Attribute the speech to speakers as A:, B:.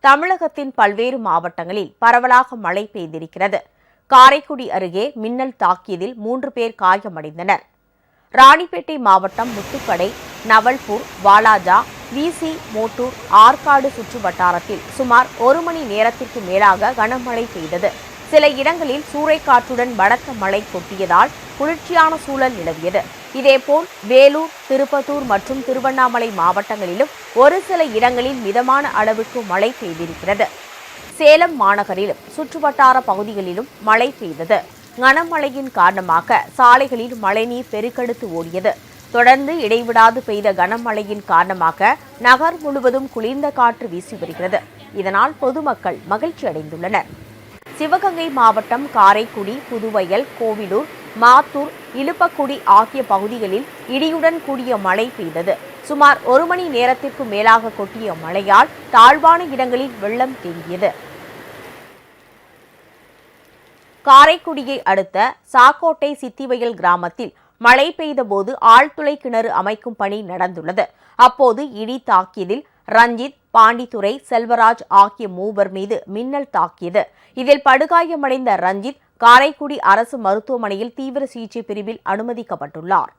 A: தமிழகத்தின் பல்வேறு மாவட்டங்களில் பரவலாக மழை பெய்திருக்கிறது. காரைக்குடி அருகே மின்னல் தாக்கியதில் 3 பேர் காயமடைந்தனர். ராணிப்பேட்டை மாவட்டம் முத்துக்கடை, நவல்பூர், வாலாஜா, விசி, மோட்டூர், ஆற்காடு சுற்று வட்டாரத்தில் சுமார் 1 மணி நேரத்திற்கு மேலாக கனமழை பெய்தது. சில இடங்களில் சூறைக்காற்றுடன் பலத்த மழை கொட்டியதால் குளிர்ச்சியான சூழல் நிலவியது. இதேபோல் வேலூர், திருப்பத்தூர் மற்றும் திருவண்ணாமலை மாவட்டங்களிலும் ஒரு சில இடங்களில் மிதமான அளவுக்கு மழை பெய்திருக்கிறது. சேலம் மாநகரிலும் சுற்றுவட்டார பகுதிகளிலும் மழை பெய்தது. கனமழையின் காரணமாக சாலைகளில் மழைநீர் பெருக்கெடுத்து ஓடியது. தொடர்ந்து இடைவிடாது பெய்த கனமழையின் காரணமாக நகர் முழுவதும் குளிர்ந்த காற்று வீசி வருகிறது. இதனால் பொதுமக்கள் மகிழ்ச்சி அடைந்துள்ளனர். சிவகங்கை மாவட்டம் காரைக்குடி, புதுவயல், கோவிலூர், மாத்தூர், இலுப்பக்குடி ஆகிய பகுதிகளில் இடியுடன் கூடிய மழை பெய்தது. சுமார் 1 மணி நேரத்திற்கு மேலாக கொட்டிய மழையால் தாழ்வான இடங்களில் வெள்ளம் தேங்கியது. காரைக்குடியை அடுத்த சாக்கோட்டை சித்திவயல் கிராமத்தில் மழை பெய்தபோது ஆழ்துளை கிணறு அமைக்கும் பணி நடந்துள்ளது. அப்போது இடி தாக்கியதில் ரஞ்சித், பாண்டித்துரை, செல்வராஜ் ஆகிய 3 மீது மின்னல் தாக்கியது. இதில் படுகாயமடைந்த ரஞ்சித் காரைக்குடி அரசு மருத்துவமனையில் தீவிர சிகிச்சை பிரிவில் அனுமதிக்கப்பட்டுள்ளார்.